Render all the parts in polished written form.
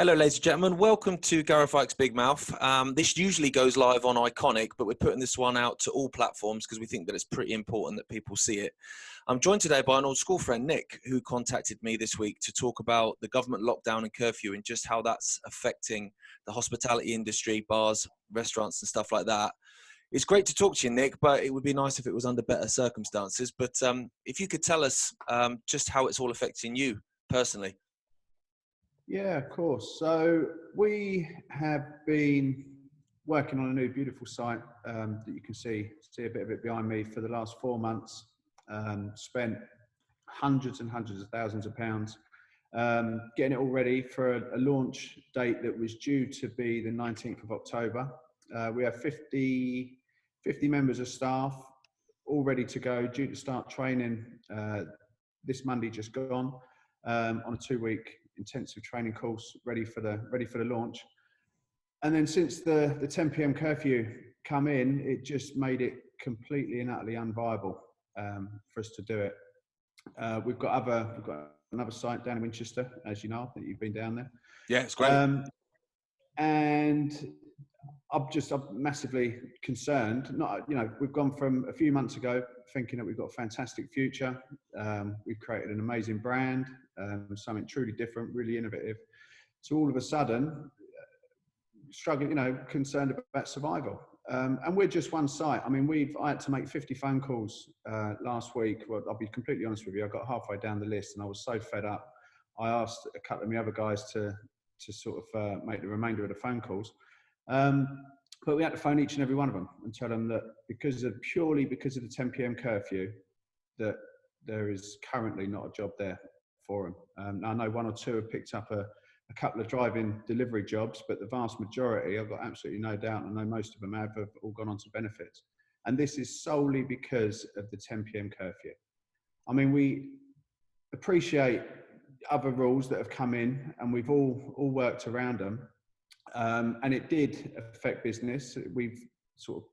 Hello, ladies and gentlemen. Welcome to Gareth Icke's Big Mouth. This usually goes live on Iconic, but we're putting this one out to all platforms because we think that it's pretty important that people see it. I'm joined today by an old school friend, Nick, who contacted me this week to talk about the government lockdown and curfew and just how that's affecting the hospitality industry, bars, restaurants and stuff like that. It's great to talk to you, Nick, but it would be nice if it was under better circumstances. But if you could tell us just how it's all affecting you personally. Yeah, of course. So we have been working on a new beautiful site that you can see a bit of it behind me for the last 4 months. Spent hundreds and hundreds of thousands of pounds getting it all ready for a launch date that was due to be the 19th of October. We have 50 members of staff all ready to go, due to start training this Monday just gone on a 2-week intensive training course ready for the launch. And then since the 10pm curfew come in, it just made it completely and utterly unviable for us to do it. We've got another site down in Winchester, as you know. I think you've been down there. Yeah, it's great. And I'm massively concerned. We've gone from a few months ago thinking that we've got a fantastic future. We've created an amazing brand, something truly different, really innovative. So all of a sudden, struggling, concerned about survival. And we're just one site. I mean, I had to make 50 phone calls last week. Well, I'll be completely honest with you. I got halfway down the list and I was so fed up. I asked a couple of my other guys to sort of make the remainder of the phone calls. But we had to phone each and every one of them and tell them that purely because of the 10pm curfew, that there is currently not a job there for them. I know 1 or 2 have picked up a couple of drive-in delivery jobs, but the vast majority, I've got absolutely no doubt, and I know most of them have all gone on to benefits. And this is solely because of the 10pm curfew. I mean, we appreciate other rules that have come in and we've all worked around them. And it did affect business. We've sort of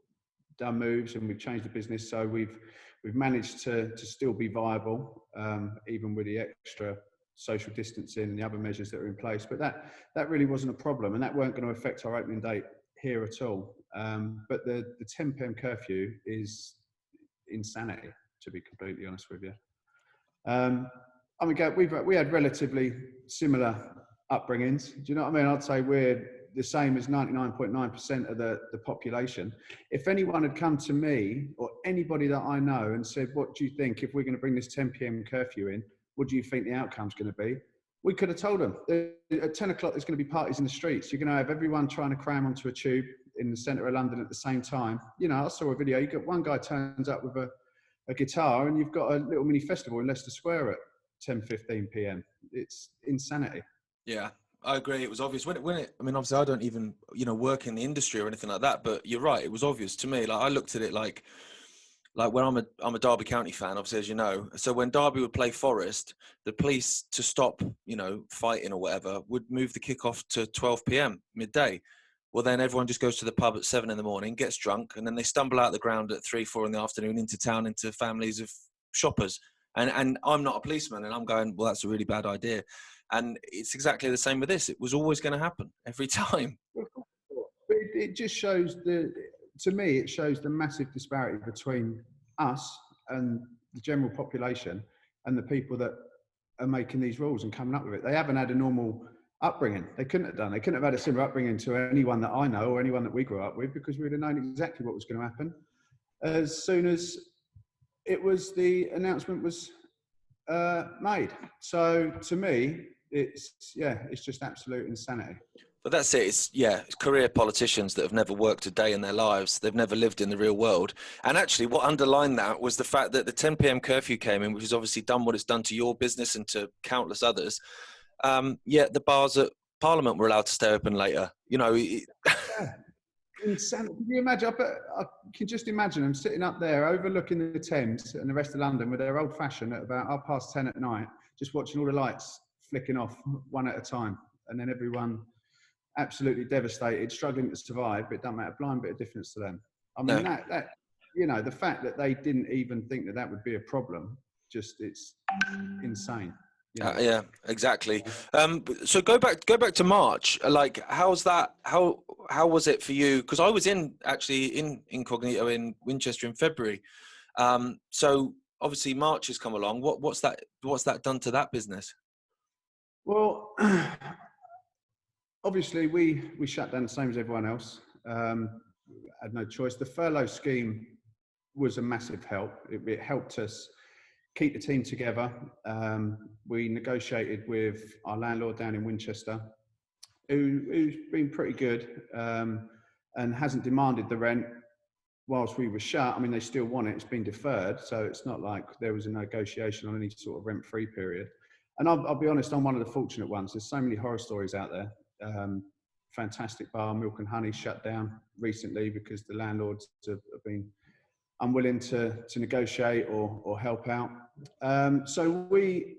done moves and we've changed the business, so we've managed to still be viable, even with the extra social distancing and the other measures that are in place. But that really wasn't a problem, and that weren't going to affect our opening date here at all. But the 10pm curfew is insanity, to be completely honest with you. I mean, we had relatively similar upbringings. Do you know what I mean? I'd say we're the same as 99.9% of the population. If anyone had come to me or anybody that I know and said, what do you think if we're going to bring this 10pm curfew in? What do you think the outcome's going to be? We could have told them. At 10 o'clock, there's going to be parties in the streets. You're going to have everyone trying to cram onto a tube in the centre of London at the same time. I saw a video. You got one guy turns up with a guitar and you've got a little mini festival in Leicester Square at 10:15 p.m. It's insanity. Yeah, I agree. It was obvious I mean, obviously I don't even, work in the industry or anything like that, but you're right. It was obvious to me. Like I looked at it like when I'm a Derby County fan, obviously, as you know. So when Derby would play Forest, the police, to stop, fighting or whatever, would move the kickoff to 12 p.m. midday. Well, then everyone just goes to the pub at 7 in the morning, gets drunk, and then they stumble out the ground at 3, 4 in the afternoon into town, into families of shoppers. And I'm not a policeman, and I'm going, well, that's a really bad idea. And it's exactly the same with this. It was always going to happen every time. It just shows to me, it shows the massive disparity between us and the general population and the people that are making these rules and coming up with it. They haven't had a normal upbringing. They couldn't have done. They couldn't have had a similar upbringing to anyone that I know or anyone that we grew up with, because we would have known exactly what was going to happen as soon as the announcement was made. So to me, it's just absolute insanity. But that's it. It's career politicians that have never worked a day in their lives. They've never lived in the real world. And actually what underlined that was the fact that the 10pm curfew came in, which has obviously done what it's done to your business and to countless others. Yet the bars at Parliament were allowed to stay open later. Insanity. Can you imagine? I can just imagine them sitting up there overlooking the Thames and the rest of London with their old fashioned at about 10:30 at night, just watching all the lights flicking off one at a time. And then everyone absolutely devastated, struggling to survive, but it doesn't make a blind bit of difference to them. I mean, that the fact that they didn't even think that would be a problem, it's insane. You know. Yeah, exactly. So go back to March. Like, how's that? How was it for you? Because I was actually in Incognito in Winchester in February. So obviously March has come along. What's that done to that business? Well, obviously we shut down the same as everyone else. Had no choice. The furlough scheme was a massive help. It helped us keep the team together. We negotiated with our landlord down in Winchester, who's been pretty good, and hasn't demanded the rent whilst we were shut. I mean, they still want it. It's been deferred, so it's not like there was a negotiation on any sort of rent-free period. And I'll be honest, I'm one of the fortunate ones. There's so many horror stories out there. Fantastic bar, Milk and Honey, shut down recently because the landlords have been unwilling to negotiate or help out. So we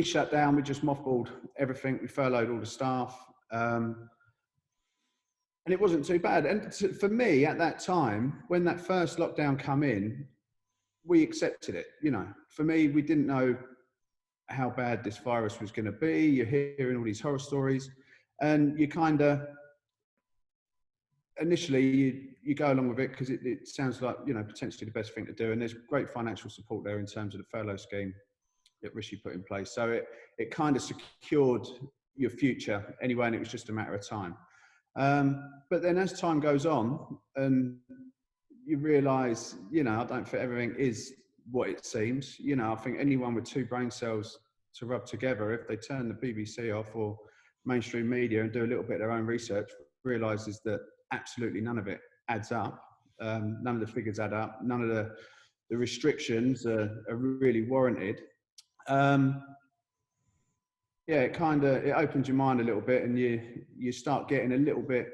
shut down. We just mothballed everything. We furloughed all the staff, and it wasn't too bad. And for me, at that time, when that first lockdown came in, we accepted it. You know, for me, we didn't know how bad this virus was going to be. You're hearing all these horror stories, and you kind of initially you go along with it because it sounds like, you know, potentially the best thing to do, and there's great financial support there in terms of the furlough scheme that Rishi put in place. So it kind of secured your future anyway, and it was just a matter of time. But then as time goes on and you realise, you know, I don't think everything is what it seems. You know, I think anyone with two brain cells to rub together, if they turn the BBC off or mainstream media and do a little bit of their own research, realises that absolutely none of it adds up. None of the figures add up. None of the restrictions are really warranted. Yeah, it opens your mind a little bit, and you start getting a little bit,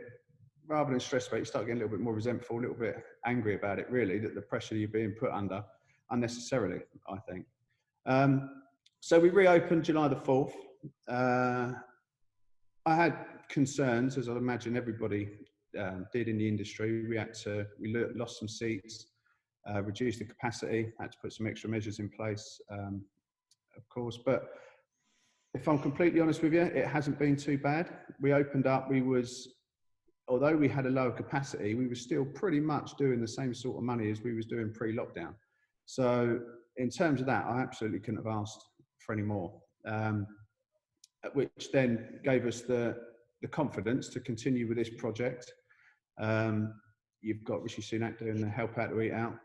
rather than stressed about it, you start getting a little bit more resentful, a little bit angry about it, really, that the pressure you're being put under unnecessarily, I think. So we reopened July the 4th. I had concerns, as I imagine everybody did in the industry. We lost some seats, reduced the capacity, had to put some extra measures in place, of course. But if I'm completely honest with you, it hasn't been too bad. We opened up, although we had a lower capacity, we were still pretty much doing the same sort of money as we was doing pre-lockdown. So in terms of that, I absolutely couldn't have asked for any more, which then gave us the confidence to continue with this project. You've got Rishi Sunak doing the Help Out to Eat Out,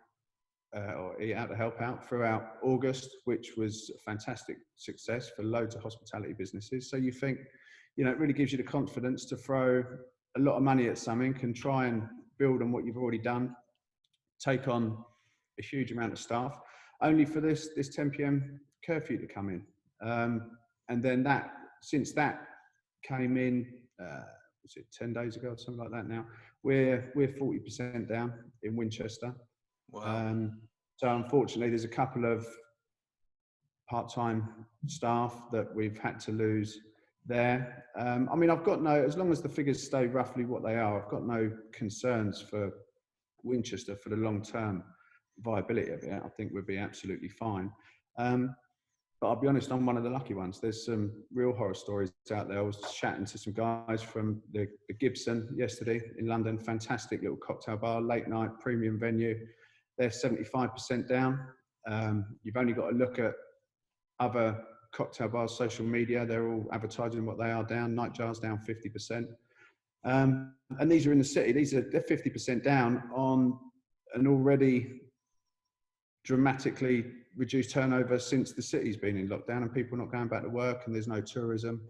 or Eat Out to Help Out throughout August, which was a fantastic success for loads of hospitality businesses. So you think, you know, it really gives you the confidence to throw a lot of money at something and try and build on what you've already done, take on a huge amount of staff, only for this 10 p.m. curfew to come in. And then since that came in, was it 10 days ago or something like that now, we're 40% down in Winchester. Wow. So unfortunately, there's a couple of part-time staff that we've had to lose there. I mean, as long as the figures stay roughly what they are, I've got no concerns for Winchester for the long-term viability of it. I think we'll be absolutely fine. But I'll be honest, I'm one of the lucky ones. There's some real horror stories out there. I was chatting to some guys from the Gibson yesterday in London. Fantastic little cocktail bar, late night, premium venue. They're 75% down. You've only got to look at other cocktail bars, social media. They're all advertising what they are down. Nightjar's down 50%. And these are in the city. They're 50% down on an already dramatically reduced turnover since the city's been in lockdown and people not going back to work, and there's no tourism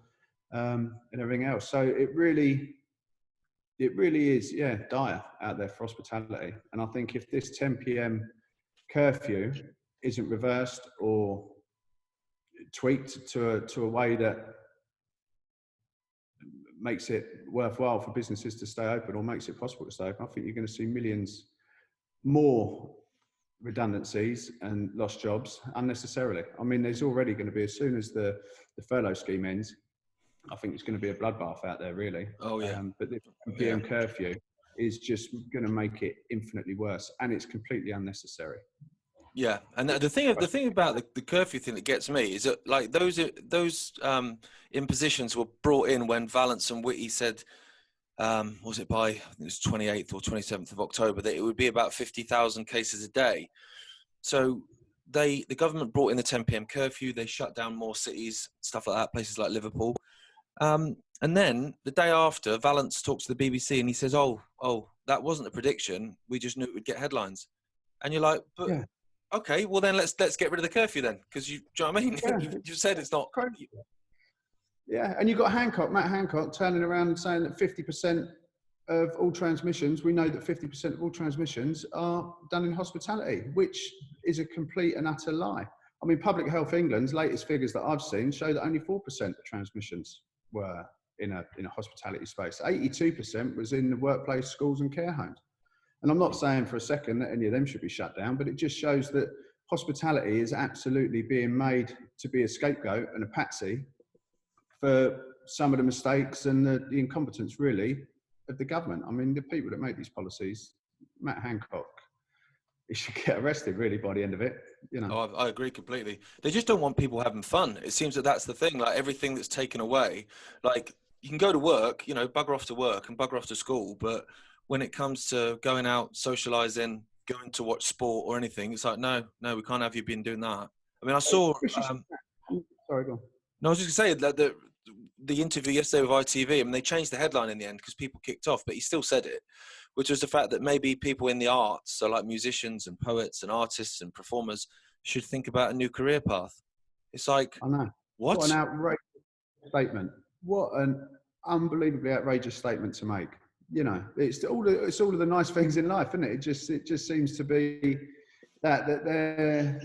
and everything else. So it really is, yeah, dire out there for hospitality. And I think if this 10 p.m. curfew isn't reversed or tweaked to a way that makes it worthwhile for businesses to stay open or makes it possible to stay open, I think you're going to see millions more redundancies and lost jobs unnecessarily. I mean, there's already going to be, as soon as the furlough scheme ends, I think it's going to be a bloodbath out there, really. Oh yeah. But the PM curfew is just going to make it infinitely worse, and it's completely unnecessary. Yeah, and the thing about the curfew thing that gets me is that like those impositions were brought in when Vallance and Whitty said, was it by, I think it was 28th or 27th of October, that it would be about 50,000 cases a day. So the government brought in the 10 p.m. curfew. They shut down more cities, stuff like that, places like Liverpool. And then the day after, Vallance talks to the BBC and he says, "Oh, that wasn't a prediction. We just knew it would get headlines." And you're like, "But Yeah, okay, well then let's get rid of the curfew then, because do you know what I mean? yeah, You've said it's not." crazy. Yeah, and you've got Matt Hancock, turning around and saying that 50% of all transmissions, we know that 50% of all transmissions are done in hospitality, which is a complete and utter lie. I mean, Public Health England's latest figures that I've seen show that only 4% of transmissions were in a hospitality space. 82% was in the workplace, schools and care homes. And I'm not saying for a second that any of them should be shut down, but it just shows that hospitality is absolutely being made to be a scapegoat and a patsy for some of the mistakes and the incompetence, really, of the government. I mean, the people that make these policies, Matt Hancock, he should get arrested, really, by the end of it. You know. Oh, I agree completely. They just don't want people having fun. It seems that that's the thing. Like everything that's taken away, like you can go to work, you know, bugger off to work and bugger off to school, but when it comes to going out, socializing, going to watch sport or anything, it's like, no, we can't have you been doing that. I mean, I saw. Sorry, go on. No, I was just going to say that the interview yesterday with ITV, I mean, they changed the headline in the end because people kicked off, but he still said it, which was the fact that maybe people in the arts, so like musicians and poets and artists and performers, should think about a new career path. It's like, I know. What an outrageous statement. What an unbelievably outrageous statement to make. You know, it's all of the nice things in life, isn't it? It just seems to be that they're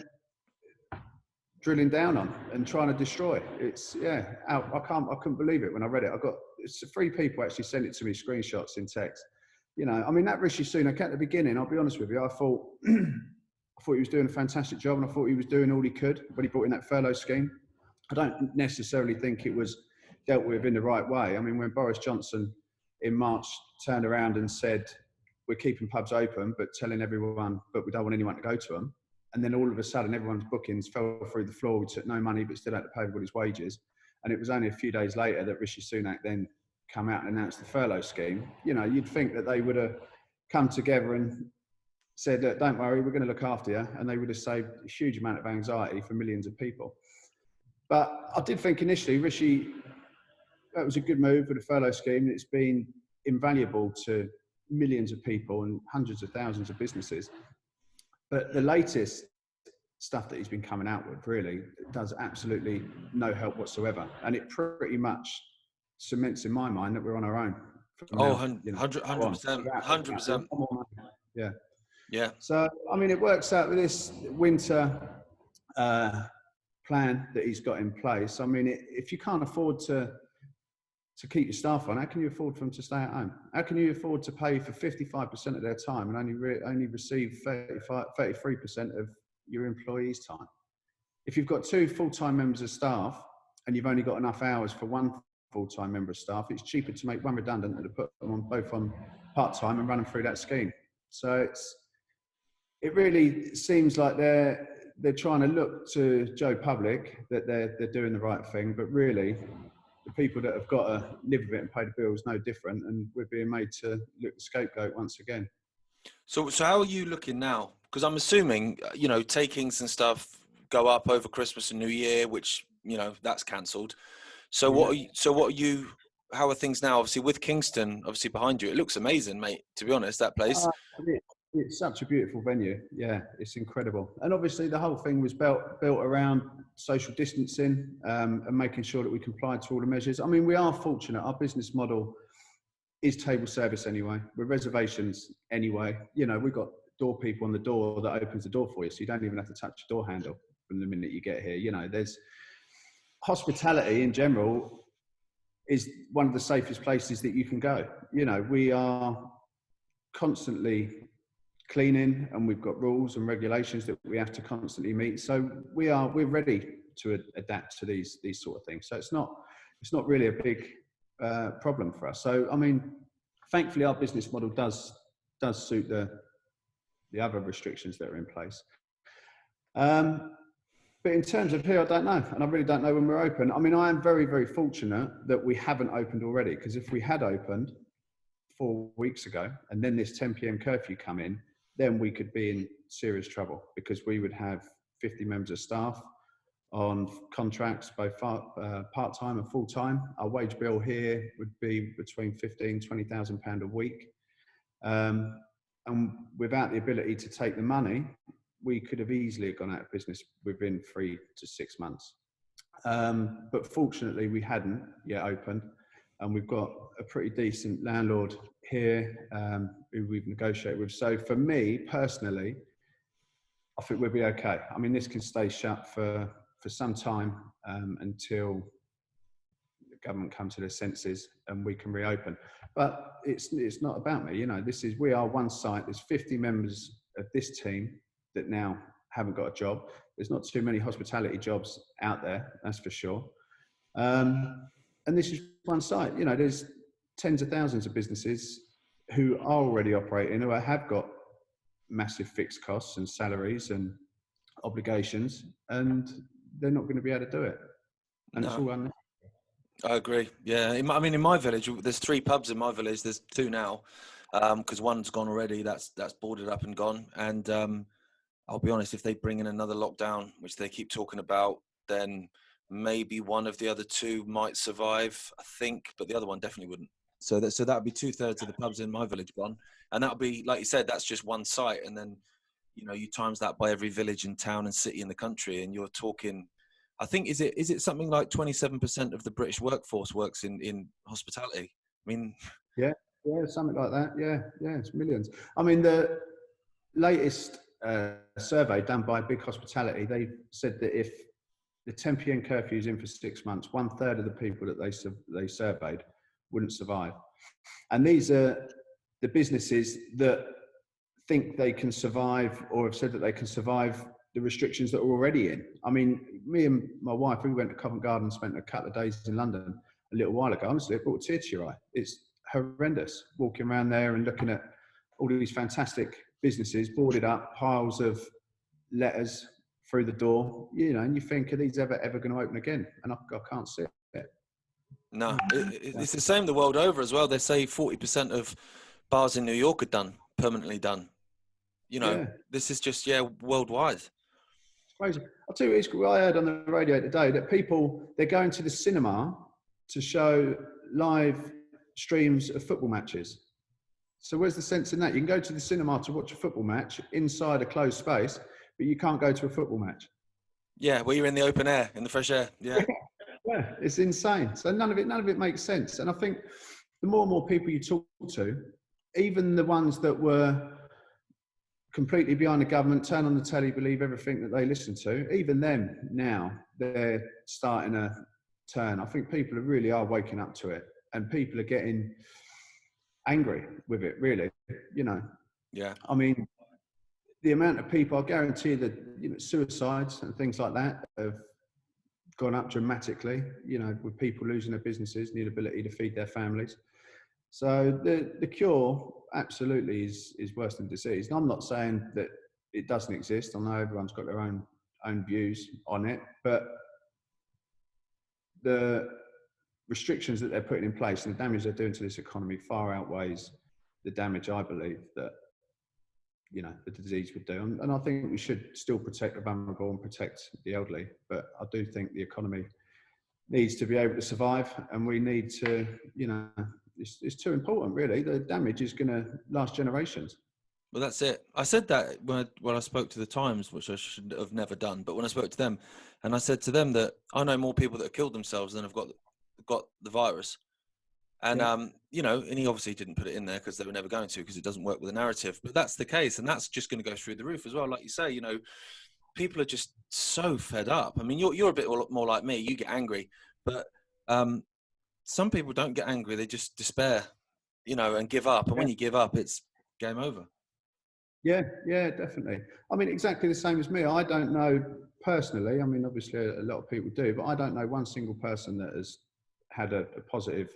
drilling down on and trying to destroy. It's I couldn't believe it when I read it. It's 3 people actually sent it to me, screenshots in text. You know, I mean, that Rishi Sunak at the beginning, I'll be honest with you, I thought he was doing a fantastic job, and I thought he was doing all he could when he brought in that furlough scheme. I don't necessarily think it was dealt with in the right way. I mean, when Boris Johnson in March turned around and said, we're keeping pubs open, but telling everyone, but we don't want anyone to go to them. And then all of a sudden, everyone's bookings fell through the floor. We took no money, but still had to pay everybody's wages. And it was only a few days later that Rishi Sunak then come out and announced the furlough scheme. You know, you'd think that they would have come together and said, don't worry, we're going to look after you. And they would have saved a huge amount of anxiety for millions of people. But I did think initially, Rishi, that was a good move with the furlough scheme. It's been invaluable to millions of people and hundreds of thousands of businesses. But the latest stuff that he's been coming out with really does absolutely no help whatsoever. And it pretty much cements in my mind that we're on our own. Oh, 100%. 100%. Yeah. Yeah. So, I mean, it works out with this winter plan that he's got in place. I mean, if you can't afford to keep your staff on, how can you afford for them to stay at home? How can you afford to pay for 55% of their time and only receive 33% of your employees' time? If you've got 2 full-time members of staff and you've only got enough hours for 1 full-time member of staff, it's cheaper to make 1 redundant than to put them both on part-time and run them through that scheme. So it really seems like they're trying to look to Joe Public that they're doing the right thing, but really the people that have got to live with it and pay the bills no different, and we're being made to look the scapegoat once again. So how are you looking now? Because I'm assuming, you know, takings and stuff go up over Christmas and New Year, which, you know, that's cancelled. So how are things now? Obviously with Kingston, obviously behind you, it looks amazing, mate, to be honest, that place. It's such a beautiful venue. Yeah, it's incredible. And obviously the whole thing was built around social distancing and making sure that we complied to all the measures. I mean, we are fortunate. Our business model is table service anyway. We're reservations anyway. You know, we've got door people on the door that opens the door for you. So you don't even have to touch the door handle from the minute you get here. You know, there's hospitality in general is one of the safest places that you can go. You know, we are constantly cleaning and we've got rules and regulations that we have to constantly meet. So we're ready to adapt to these sort of things. So it's not really a big problem for us. So, I mean, thankfully our business model does suit the other restrictions that are in place. But in terms of here, I don't know. And I really don't know when we're open. I mean, I am very, very fortunate that we haven't opened already, because if we had opened 4 weeks ago and then this 10 p.m. curfew come in, then we could be in serious trouble, because we would have 50 members of staff on contracts, both part-time and full-time. Our wage bill here would be between £15,000–20,000 a week. And without the ability to take the money, we could have easily gone out of business within 3 to 6 months. But fortunately, we hadn't yet opened, and we've got a pretty decent landlord here who we've negotiated with. So for me personally, I think we'll be okay. I mean, this can stay shut for some time until the government come to their senses and we can reopen. But it's not about me, you know. We are one site. There's 50 members of this team that now haven't got a job. There's not too many hospitality jobs out there, that's for sure. And this is one site. You know, there's tens of thousands of businesses who are already operating, who have got massive fixed costs and salaries and obligations, and they're not going to be able to do it. And No. it's all unnecessary. I agree. Yeah. I mean, in my village, there's 3 pubs in my village. There's 2 now, because one's gone already. That's boarded up and gone. And I'll be honest, if they bring in another lockdown, which they keep talking about, then maybe one of the other 2 might survive, I think, but the other one definitely wouldn't. So that'd be 2/3 of the pubs in my village gone. And that'll be, like you said, that's just one site. And then, you know, you times that by every village and town and city in the country, and you're talking, I think, is it something like 27% of the British workforce works in hospitality? I mean, Yeah, something like that. Yeah, it's millions. I mean, the latest survey done by Big Hospitality, they said that if the 10 p.m. curfew is in for 6 months, 1/3 of the people that they surveyed wouldn't survive. And these are the businesses that think they can survive, or have said that they can survive the restrictions that are already in. I mean, me and my wife, we went to Covent Garden, spent a couple of days in London a little while ago. Honestly, it brought a tear to your eye. It's horrendous walking around there and looking at all these fantastic businesses boarded up, piles of letters through the door, you know, and you think, are these ever going to open again? And I can't see it. no, it's the same the world over as well. They say 40% of bars in New York are permanently done. You know, This is just, worldwide. It's crazy. I'll tell you what I heard on the radio today, that they're going to the cinema to show live streams of football matches. So where's the sense in that? You can go to the cinema to watch a football match inside a closed space, but you can't go to a football match. Yeah, well, you're in the open air, in the fresh air. Yeah. Yeah, it's insane. So none of it makes sense. And I think the more and more people you talk to, even the ones that were completely behind the government, turn on the telly, believe everything that they listen to, even them now, they're starting to turn. I think people really are waking up to it, and people are getting angry with it, really, you know. Yeah. I mean, the amount of people, I guarantee that, you know, suicides and things like that have gone up dramatically, you know, with people losing their businesses, the ability to feed their families. So the cure absolutely is worse than disease. And I'm not saying that it doesn't exist. I know everyone's got their own views on it, but the restrictions that they're putting in place and the damage they're doing to this economy far outweighs the damage, I believe, that, you know, the disease would do. And I think we should still protect the vulnerable and protect the elderly. But I do think the economy needs to be able to survive, and we need to, you know, it's too important, really. The damage is going to last generations. Well, that's it. I said that when I spoke to the Times, which I should have never done. But when I spoke to them, and I said to them that I know more people that have killed themselves than have got the virus. And, you know, and he obviously didn't put it in there because they were never going to, because it doesn't work with the narrative. But that's the case. And that's just going to go through the roof as well. Like you say, you know, people are just so fed up. I mean, you're a bit more like me. You get angry. But some people don't get angry. They just despair, you know, and give up. And when you give up, it's game over. Yeah, definitely. I mean, exactly the same as me. I don't know personally. I mean, obviously a lot of people do, but I don't know one single person that has had a positive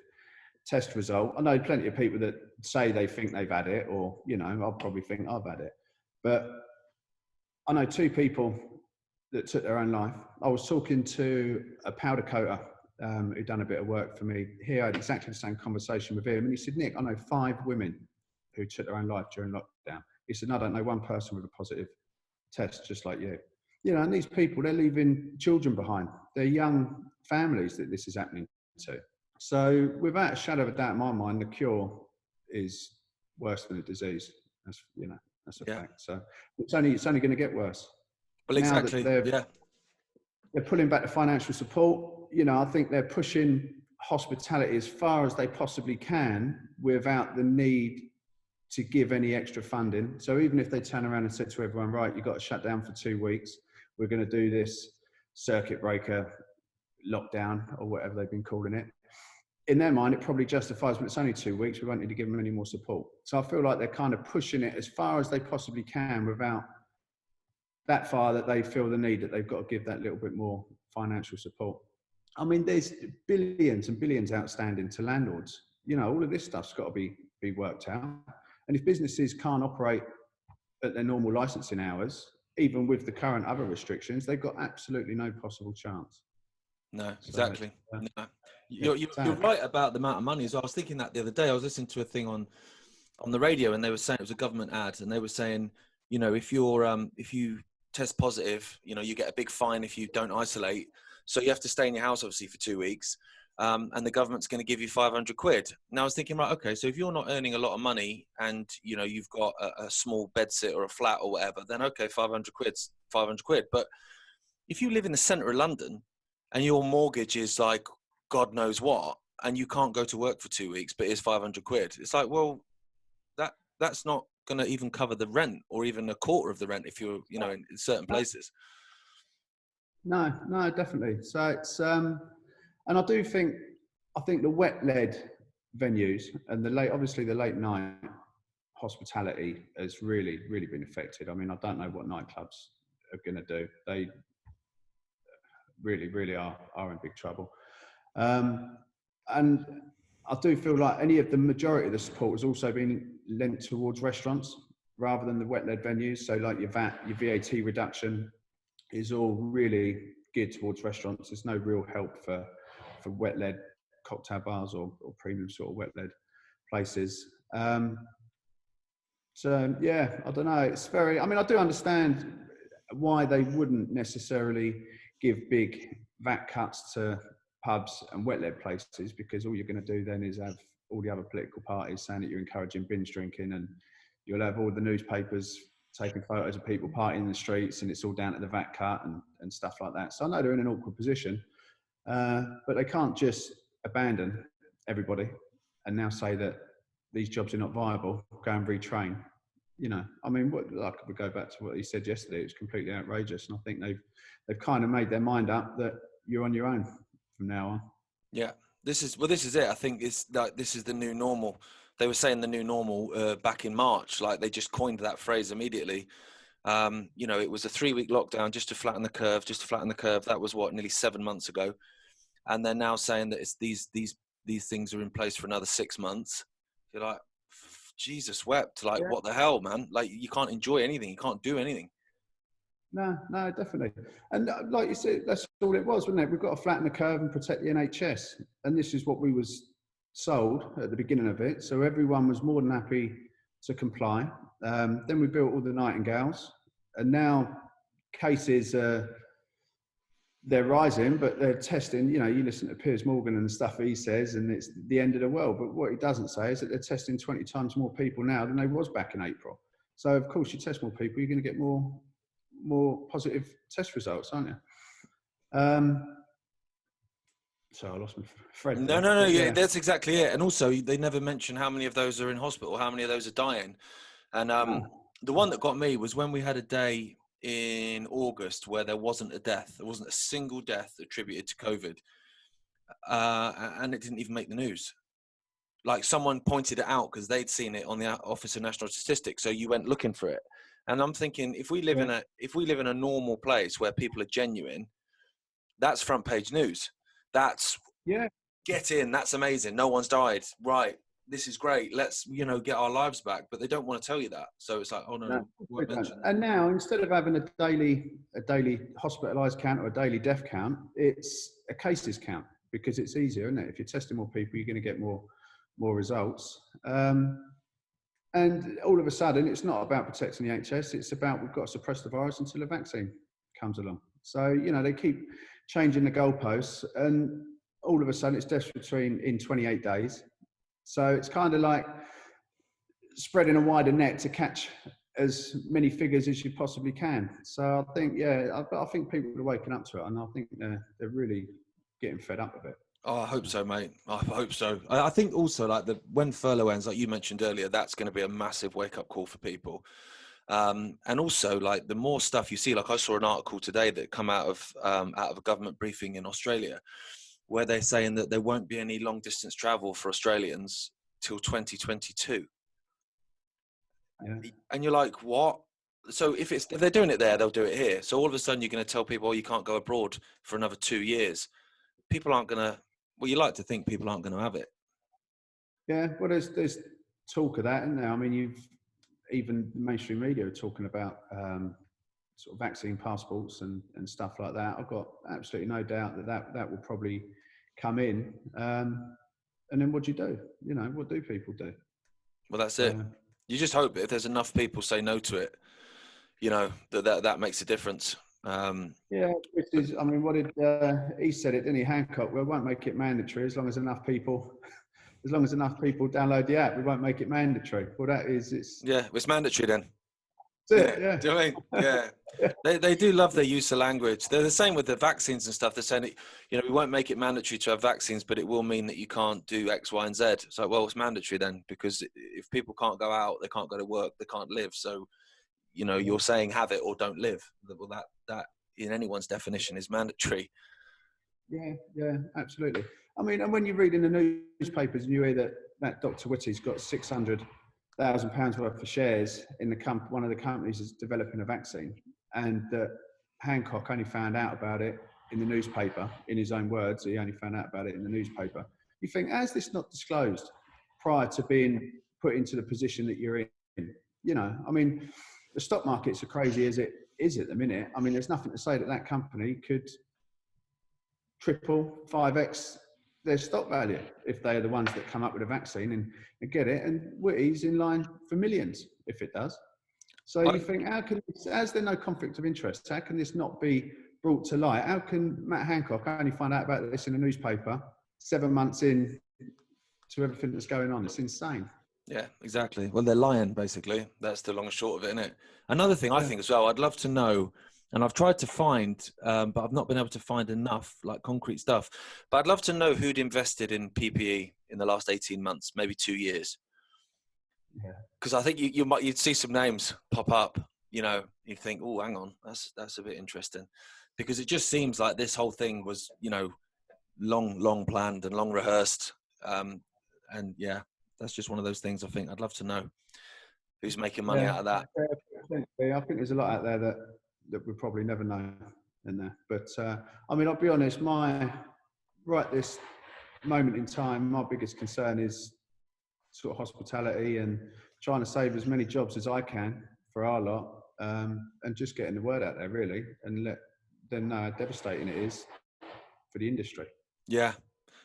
test result. I know plenty of people that say they think they've had it, or, you know, I'll probably think I've had it. But I know 2 people that took their own life. I was talking to a powder coater who'd done a bit of work for me. He had exactly the same conversation with him. And he said, Nick, I know 5 women who took their own life during lockdown. He said, I don't know one person with a positive test just like you. You know, and these people, they're leaving children behind. They're young families that this is happening to. So without a shadow of a doubt in my mind, the cure is worse than the disease. That's, you know, that's a fact. So it's only going to get worse. Well, Now exactly. that they're pulling back the financial support. You know, I think they're pushing hospitality as far as they possibly can without the need to give any extra funding. So even if they turn around and said to everyone, right, you've got to shut down for 2 weeks, we're going to do this circuit breaker lockdown or whatever they've been calling it. In their mind, it probably justifies, but it's only 2 weeks. We won't need to give them any more support. So I feel like they're kind of pushing it as far as they possibly can without that far that they feel the need that they've got to give that little bit more financial support. I mean, there's billions and billions outstanding to landlords. You know, all of this stuff's got to be worked out. And if businesses can't operate at their normal licensing hours, even with the current other restrictions, they've got absolutely no possible chance. No, exactly. So, no. You're right about the amount of money. So I was thinking that the other day. I was listening to a thing on the radio, and they were saying it was a government ad, and they were saying, you know, if you test positive, you know, you get a big fine if you don't isolate. So you have to stay in your house, obviously, for 2 weeks. And the government's going to give you 500 quid. Now I was thinking, right, okay, so if you're not earning a lot of money and, you know, you've got a small bedsit or a flat or whatever, then okay, 500 quid's 500 quid. But if you live in the centre of London and your mortgage is like God knows what, and you can't go to work for 2 weeks, but it's 500 quid, it's like, well, that's not going to even cover the rent or even a quarter of the rent if you're, you know, in certain places. No, definitely. So it's, and I do think, the wet-led venues and obviously the late night hospitality has really, really been affected. I mean, I don't know what nightclubs are going to do. They really, really are in big trouble. And I do feel like the majority of the support has also been lent towards restaurants rather than the wet-led venues. So like your VAT reduction is all really geared towards restaurants. There's no real help for wet-led cocktail bars or premium sort of wet-led places. So yeah, I don't know. It's very, I mean, I do understand why they wouldn't necessarily give big VAT cuts to pubs and wet-led places, because all you're going to do then is have all the other political parties saying that you're encouraging binge drinking, and you'll have all the newspapers taking photos of people partying in the streets, and it's all down to the VAT cut and stuff like that. So I know they're in an awkward position, but they can't just abandon everybody and now say that these jobs are not viable, go and retrain. You know, I mean, like we go back to what he said yesterday, it's completely outrageous. And I think they've kind of made their mind up that you're on your own from now on. Yeah, this is it. I think it's like, this is the new normal. They were saying the new normal back in March, like they just coined that phrase immediately. You know, it was a 3-week lockdown just to flatten the curve, That was nearly 7 months ago. And they're now saying that it's these things are in place for another 6 months. You're like, Jesus wept. Like, what the hell, man? Like, you can't enjoy anything. You can't do anything. No, definitely. And like you said, that's all it was, wasn't it? We've got to flatten the curve and protect the NHS. And this is what we was sold at the beginning of it. So everyone was more than happy to comply. Then we built all the nightingales. And now cases, they're rising, but they're testing, you know, you listen to Piers Morgan and the stuff he says, and it's the end of the world. But what he doesn't say is that they're testing 20 times more people now than they was back in April. So, of course, you test more people, you're going to get more positive test results, aren't you? So I lost my thread. No. Yeah, that's exactly it. And also, they never mention how many of those are in hospital, how many of those are dying. And the one that got me was when we had a day in August where there wasn't a death. There wasn't a single death attributed to COVID. And it didn't even make the news. Like, someone pointed it out because they'd seen it on the Office of National Statistics. So you went looking for it. And I'm thinking, if we live in a normal place where people are genuine, that's front page news. That's get in. That's amazing. No one's died. Right. this is great. Let's, you know, get our lives back. But they don't want to tell you that. So it's like, oh no, No, we we won't don't. mention that. And now, instead of having a daily hospitalised count or a daily death count, it's a cases count, because it's easier, isn't it? If you're testing more people, you're going to get more results. And all of a sudden, it's not about protecting the NHS. It's about, we've got to suppress the virus until a vaccine comes along. So, you know, they keep changing the goalposts, and all of a sudden it's deaths in 28 days. So it's kind of like spreading a wider net to catch as many figures as you possibly can. So I think, yeah, I think people are waking up to it, and I think they're really getting fed up with it. Oh, I hope so, mate. I hope so. I think also, like, when furlough ends, like you mentioned earlier, that's going to be a massive wake up call for people. And also, like, the more stuff you see, like I saw an article today that come out of a government briefing in Australia, where they're saying that there won't be any long distance travel for Australians till 2022. Yeah. And you're like, what? So if they're doing it there, they'll do it here. So all of a sudden you're going to tell people, oh, you can't go abroad for another 2 years. People aren't going to, well, you like to think people aren't going to have it. Yeah, well, there's talk of that, isn't there? I mean, even mainstream media are talking about sort of vaccine passports and stuff like that. I've got absolutely no doubt that will probably come in. And then what do you do? You know, what do people do? Well, that's it. You just hope that if there's enough people say no to it, you know, that makes a difference. Yeah, which is, I mean, what did he said it, didn't he? Hancock. Well, we won't make it mandatory as long as enough people download the app. We won't make it mandatory. Well, it's mandatory then. That's it, yeah. Do you know what I mean? Yeah. They do love their use of language. They're the same with the vaccines and stuff. They're saying that, you know, we won't make it mandatory to have vaccines, but it will mean that you can't do X, Y, and Z. It's like, well, it's mandatory then, because if people can't go out, they can't go to work, they can't live. So, you know, you're saying have it or don't live. Well, that in anyone's definition is mandatory. Yeah, absolutely. I mean, and when you read in the newspapers and you hear that Dr. Whitty's got £600,000 worth of shares in one of the companies that's developing a vaccine, and that Hancock only found out about it in the newspaper, in his own words, he only found out about it in the newspaper. You think, how's this not disclosed prior to being put into the position that you're in? You know, I mean, the stock market's as crazy as it is at the minute. I mean, there's nothing to say that company could triple, 5x their stock value if they are the ones that come up with a vaccine and get it. And Whitty's in line for millions if it does. So you think, how's there no conflict of interest? How can this not be brought to light? How can Matt Hancock only find out about this in a newspaper 7 months in to everything that's going on? It's insane. Yeah, exactly. Well, they're lying, basically. That's the long and short of it, isn't it? Another thing I think as well, I'd love to know, and I've tried to find, but I've not been able to find enough, like, concrete stuff. But I'd love to know who'd invested in PPE in the last 18 months, maybe 2 years. Yeah. Because I think you'd see some names pop up, you know, you think, oh, hang on, that's a bit interesting. Because it just seems like this whole thing was, you know, long planned and long rehearsed. And yeah, that's just one of those things. I think I'd love to know who's making money out of that. I think there's a lot out there that we probably never know in there. But I mean, I'll be honest, right this moment in time, my biggest concern is sort of hospitality and trying to save as many jobs as I can for our lot, and just getting the word out there, really, and let them know how devastating it is for the industry. Yeah.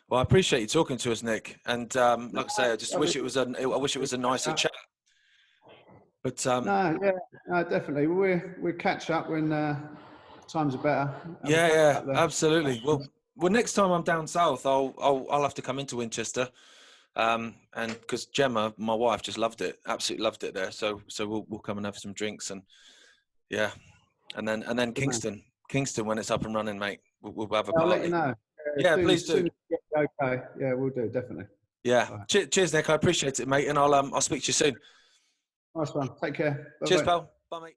Well, I appreciate you talking to us, Nick. And like I say, I just wish it was a nicer chat. But no, definitely. We'll catch up when times are better. Yeah, absolutely. Well, next time I'm down south, I'll have to come into Winchester, and because Gemma, my wife, just loved it, absolutely loved it there. So we'll come and have some drinks, and yeah, and then Kingston when it's up and running, mate. We'll have a party. I'll let you know. Yeah, please do. Okay. Yeah, we'll do, definitely. Yeah. Right. Cheers, Nick. I appreciate it, mate, and I'll speak to you soon. Nice one. Take care. Bye-bye. Cheers, pal. Bye, mate.